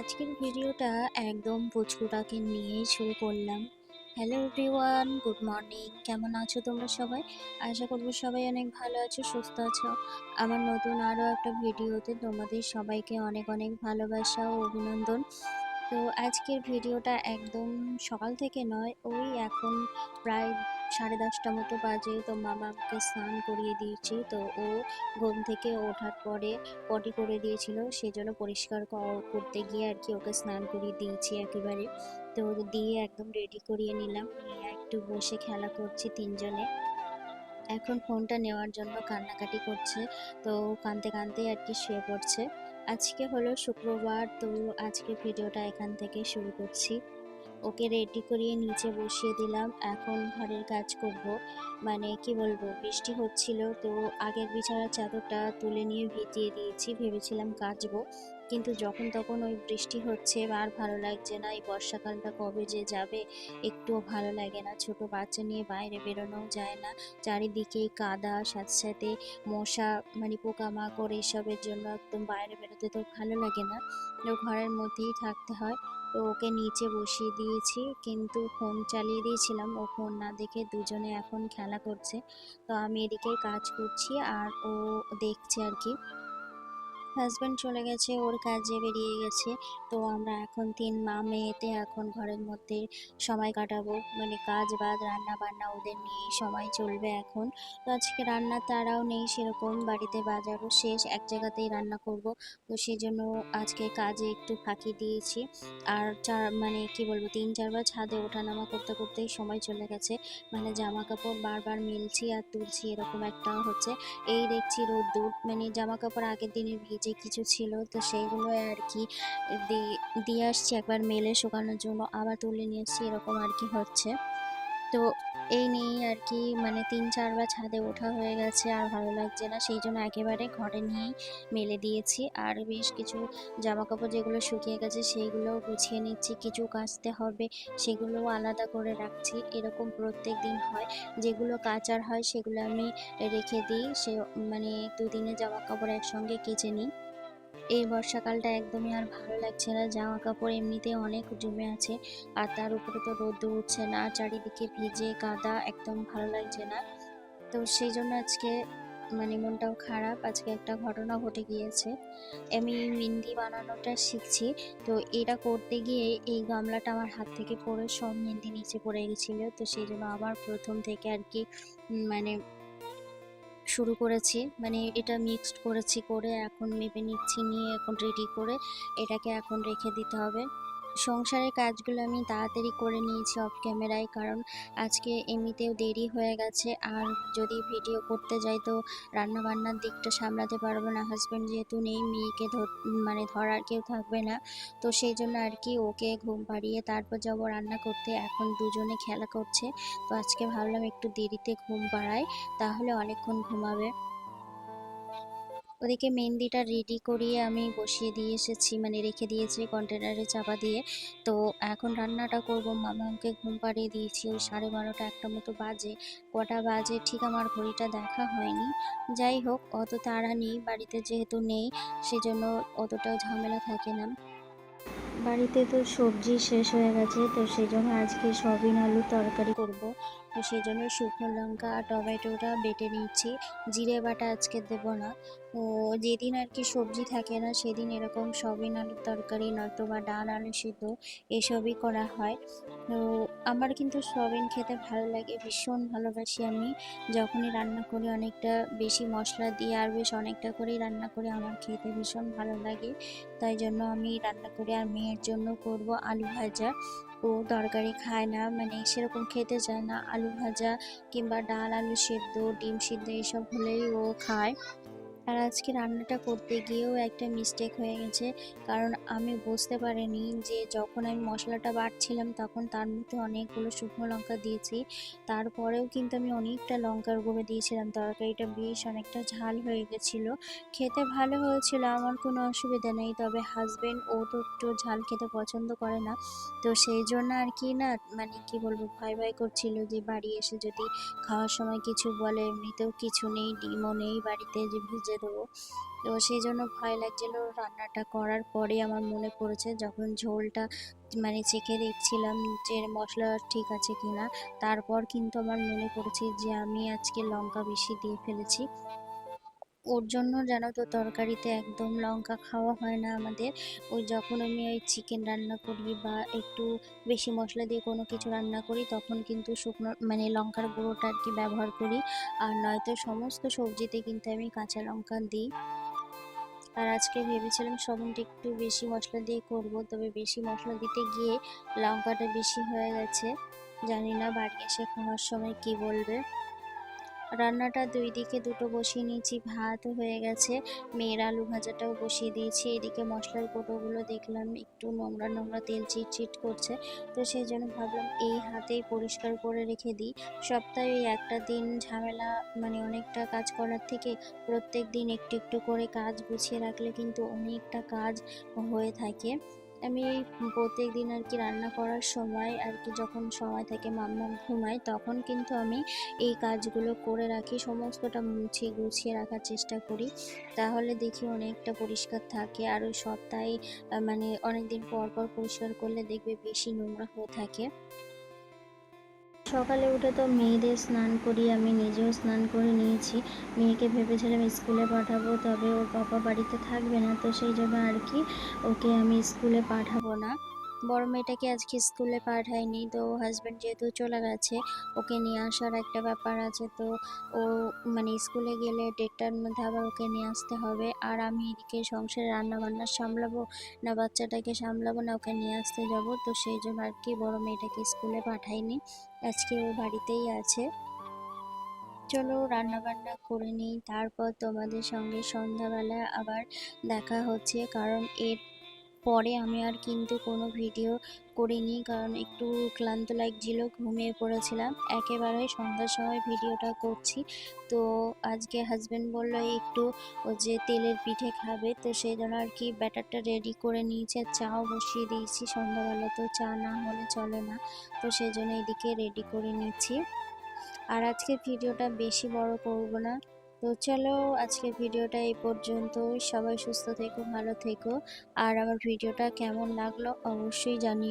আজকের ভিডিওটা একদম পুচকুটাকে নিয়েই শুরু করলাম। Hello everyone, good morning. কেমন আছো তোমরা সবাই? আশা করবো সবাই অনেক ভালো আছো, সুস্থ আছো। আমার নতুন আরও একটা ভিডিওতে তোমাদের সবাইকে অনেক অনেক ভালোবাসা ও অভিনন্দন। তো আজকের ভিডিওটা একদম সকাল থেকে নয়, ওই এখন প্রায় 10:30 মতো বাজে। তো মামাকে স্নান করিয়ে দিয়েছি। তো ও ঘুম থেকে ওঠার পরে পটি করে দিয়েছিল, সেজন্য পরিষ্কার করতে গিয়ে আর কি ওকে স্নান করিয়ে দিয়েছি একেবারে। তো দিয়ে একদম রেডি করিয়ে নিলাম, নিয়ে একটু বসে খেলা করছি তিনজনে। এখন ফোনটা নেওয়ার জন্য কান্নাকাটি করছে। তো কাঁদতে কাঁদতে আর কি শুয়ে পড়ছে। আজকে হলো শুক্রবার, তো আজকে ভিডিওটা এখান থেকে শুরু করছি। ওকে রেডি করিয়ে নিচে বসিয়ে দিলাম, এখন ঘরের কাজ করব। মানে কি বলবো, বৃষ্টি হচ্ছিল, তো আগের বিছানার চাদরটা তুলে নিয়ে ভিজিয়ে দিয়েছি, ভেবেছিলাম কাচবো। কিন্তু যখন তখন ওই বৃষ্টি হচ্ছে, আর ভালো লাগছে না। এই বর্ষাকালটা কবে যে যাবে একটুও ভালো লাগে না। ছোট বাচ্চা নিয়ে বাইরে বেরোনোও যায় না, চারিদিকে কাদা, সাথে সাথে মশা, মানে পোকামাকড়, এসবের জন্য একদম বাইরে বেরোতে তো ভালো লাগে না। তো ঘরের মধ্যেই থাকতে হয়। তো ওকে নিচে বসিয়ে দিয়েছি, কিন্তু ফোন চালিয়ে দিয়েছিলাম, ও ফোন না দেখে দুজনে এখন খেলা করছে। তো আমি এদিকে কাজ করছি আর ও দেখছে আর কি। হাজব্যান্ড চলে গেছে, ওর কাজে বেরিয়ে গেছে। তো আমরা এখন তিন মা মেয়েতে এখন ঘরের মধ্যে সময় কাটাবো, মানে কাজ বাদ রান্না বান্না ওদের নিয়েই সময় চলবে এখন। তো আজকে রান্নার তাড়াও নেই সেরকম, বাড়িতে বাজারও শেষ, এক জায়গাতেই রান্না করব। তো সেই জন্য আজকে কাজে একটু ফাঁকি দিয়েছি। আর মানে কি বলবো, 3-4 বার ছাদে ওঠানামা করতে করতেই সময় চলে গেছে। মানে জামা কাপড় বারবার মেলছি আর তুলছি, এরকম একটা হচ্ছে। এই দেখছি রোদ্দুর, মানে জামা কাপড় আগের দিনের ভিজে কিছু ছিল, তো সেইগুলো আর কি দিয়ে আসছি একবার মেলে শুকানোর জন্য, আবার তুলে নিয়ে এসছি, এরকম আর কি হচ্ছে। তো এই নিয়েই আর কি, মানে 3-4 বার ছাদে ওঠা হয়ে গেছে, আর ভালো লাগছে না, সেই জন্য একেবারে ঘরে নিয়েই মেলে দিয়েছি। আর বেশ কিছু জামা কাপড় যেগুলো শুকিয়ে গেছে সেইগুলোও গুছিয়ে নিচ্ছি, কিছু কাচতে হবে সেগুলোও আলাদা করে রাখছি। এরকম প্রত্যেক দিন হয়, যেগুলো কাচার হয় সেগুলো আমি রেখে দিই, সে মানে দুদিনে জামা কাপড় একসঙ্গে কেচে নিই। এই বর্ষাকালটা একদমই আর ভালো লাগছে না, জামা কাপড় এমনিতে অনেক জমে আছে, আর তার উপরে তো রোদ্দুর উঠছে না, চারিদিকে ভিজে কাদা, একদম ভালো লাগছে না। তো সেই জন্য আজকে মানে মনটাও খারাপ। আজকে একটা ঘটনা ঘটে গিয়েছে। আমি মেহেন্দি বানানোটা শিখছি, তো এটা করতে গিয়ে এই গামলাটা আমার হাত থেকে পড়ে সব মেহেন্দি নিচে পড়ে গেছিলো। তো সেই জন্য আবার প্রথম থেকে আর কি মানে শুরু করেছি, মানে এটা মিক্সড করেছি, করে এখন মেপে নিচ্ছি, নিয়ে এখন রেডি করে এটাকে এখন রেখে দিতে হবে। সংসারের কাজগুলো আমি তাড়াতাড়ি করে নিয়েছি অফ ক্যামেরায়, কারণ আজকে এমনিতেও দেরি হয়ে গেছে। আর যদি ভিডিও করতে যাই তো রান্না বান্নার দিকটা সামলাতে পারবো না, হাজব্যান্ড যেহেতু নেই, মেয়েকে মানে ধরার কেউ থাকবে না। তো সেই জন্য আর কি ওকে ঘুম পাড়িয়ে তারপর যাবো রান্না করতে। এখন দুজনে খেলা করছে, তো আজকে ভাবলাম একটু দেরিতে ঘুম পাড়াই, তাহলে অনেকক্ষণ ঘুমাবে। ওদিকে মেহেন্দিটা রেডি করিয়ে আমি বসিয়ে দিয়ে এসেছি, মানে রেখে দিয়েছি কন্টেনারে চাপা দিয়ে। তো এখন রান্নাটা করব। মামাকে ঘুম পাড়িয়ে দিয়েছি, ওই 12:30 একটা মতো বাজে। কটা বাজে ঠিক আমার ঘড়িটা দেখা হয়নি। যাই হোক, অত তাড়া নেই, বাড়িতে যেহেতু নেই সেজন্য অতটাও ঝামেলা থাকে না। বাড়িতে তো সবজি শেষ হয়ে গেছে, তো সেই জন্য আজকে সয়াবিন আলুর তরকারি করব। তো সেই জন্য শুকনো লঙ্কা আর টমেটোটা বেটে নিচ্ছি, জিরে বাটা আজকে দেব না। তো যেদিন আর কি সবজি থাকে না সেদিন এরকম সয়াবিন আলুর তরকারি, নয়তো বা ডাল আলু সিদ্ধ, এসবই করা হয়। তো আমার কিন্তু সয়াবিন খেতে ভালো লাগে, ভীষণ ভালোবাসি আমি। যখনই রান্না করি অনেকটা বেশি মশলা দিয়ে আর বেশ অনেকটা করেই রান্না করে, আমার খেতে ভীষণ ভালো লাগে। তাই জন্য আমি রান্না করি। আর মেয়ের জন্য করব আলু ভাজা। ও তরকারি খায় না, মানে সেরকম খেতে চায় না। আলু ভাজা কিংবা ডাল আলু সেদ্ধ, ডিম সিদ্ধ এসব হলেই ও খায়। আর আজকে রান্নাটা করতে গিয়েও একটা মিস্টেক হয়ে গেছে, কারণ আমি বুঝতে পারিনি যে যখন আমি মশলাটা বাটছিলাম তখন তার মধ্যে অনেকগুলো শুকনো লঙ্কা দিয়েছি। তারপরেও কিন্তু আমি অনেকটা লঙ্কার গুঁড়ো দিয়েছিলাম, তরকারিটা বেশ অনেকটা ঝাল হয়ে গেছিলো। খেতে ভালো হয়েছিল, আমার কোনো অসুবিধা নেই, তবে হাজবেন্ড ও তো একটু ঝাল খেতে পছন্দ করে না। তো সেই জন্য আর কি না, মানে কি বলবো, ভয় ভয় করছিল যে বাড়ি এসে যদি খাওয়ার সময় কিছু বলে। এমনিতেও কিছু নেই, ডিমও নেই বাড়িতে যে ভেজে দেবো। তো সেই জন্য ভয় লাগছিল। রান্নাটা করার পরে আমার মনে পড়েছে, যখন ঝোলটা মানে চেখে দেখছিলাম যে মশলা ঠিক আছে কিনা, তারপর কিন্তু আমার মনে পড়েছে যে আমি আজকে লঙ্কা বেশি দিয়ে ফেলেছি। ওর জন্য জানো তো তরকারিতে একদম লঙ্কা খাওয়া হয় না আমাদের। ওই যখন আমি ওই চিকেন রান্না করি বা একটু বেশি মশলা দিয়ে কোনো কিছু রান্না করি, তখন কিন্তু শুকনো মানে লঙ্কার গুঁড়োটা আর কি ব্যবহার করি। আর নয়তো সমস্ত সবজিতে কিন্তু আমি কাঁচা লঙ্কা দিই। আর আজকে ভেবেছিলাম সোয়াবিনটা একটু বেশি মশলা দিয়ে করব, তবে বেশি মশলা দিতে গিয়ে লঙ্কাটা বেশি হয়ে গেছে। জানি না বাড়ি এসে খাওয়ার সময় কি বলবে। রান্নাটা দুই দিকে দুটো বসিয়ে নিয়েছি, ভাতও হয়ে গেছে, মেয়ের আলু ভাজাটাও বসিয়ে দিয়েছি। এদিকে মশলার কৌটোগুলো দেখলাম একটু নোংরা নোংরা, তেল চিটচিট করছে। তো সেই জন্য ভাবলাম এই হাতেই পরিষ্কার করে রেখে দিই। সপ্তাহে ওই একটা দিন ঝামেলা মানে অনেকটা কাজ করার থেকে প্রত্যেক দিন একটু একটু করে কাজ গুছিয়ে রাখলে কিন্তু অনেকটা কাজ হয়ে থাকে। আমি এই প্রত্যেক দিন আর কি রান্না করার সময় আর কি, যখন সময় থাকে মাম্মাম ঘুমায়, তখন কিন্তু আমি এই কাজগুলো করে রাখি, সমস্তটা মুছিয়ে গুছিয়ে রাখার চেষ্টা করি। তাহলে দেখি অনেকটা পরিষ্কার থাকে। আর ওই সপ্তাহে মানে অনেকদিন পর পর পরিষ্কার করলে দেখবে বেশি নোংরা হয়ে থাকে। সকালে উঠে তো মেয়েদের স্নান করিয়ে আমি নিজেও স্নান করে নিয়েছি। মেয়েকে ভেবেছিলাম স্কুলে পাঠাবো, তবে ওর পাপা বাড়িতে থাকবে না, তো সেই জন্য আর কি ওকে আমি স্কুলে পাঠাবো না। বড় মেয়েটাকে আজকে স্কুলে পাঠাইনি, তো হাজব্যান্ড যেহেতু চলে গেছে, ওকে নিয়ে আসার একটা ব্যাপার আছে। তো ও মানে স্কুলে গেলে 1:30টার মধ্যে আবার ওকে নিয়ে আসতে হবে। আর আমি এদিকে সংসারে রান্না বান্না সামলাবো, না বাচ্চাটাকে সামলাবো, না ওকে নিয়ে আসতে যাবো। তো সেই জন্য আর কি বড় মেয়েটাকে স্কুলে পাঠাইনি, আজকে ও বাড়িতেই আছে। চলো রান্না বান্না করে নিই, তারপর তোমাদের সঙ্গে সন্ধ্যাবেলা আবার দেখা হচ্ছে। কারণ এর পরে আমি আর কিন্তু কোনো ভিডিও করিনি, কারণ একটু ক্লান্ত লাগছিল, ঘুমিয়ে পড়েছিলাম। একেবারে সন্ধ্যার সময় ভিডিওটা করছি। তো আজকে হাজব্যান্ড বললো একটু ও যে তেলের পিঠে খাবে, তো সেই জন্য আর কি ব্যাটারটা রেডি করে নিয়েছে, চাও বসিয়ে দিয়েছি। সন্ধ্যাবেলা তো চা না হলে চলে না, তো সেই জন্য এদিকে রেডি করে নিচ্ছি। আর আজকের ভিডিওটা বেশি বড় করব না। তো চলো আজকের ভিডিওটা এই পর্যন্তই। সবাই সুস্থ থেকো, ভালো থেকো। আর আমার ভিডিওটা কেমন লাগলো অবশ্যই জানিও।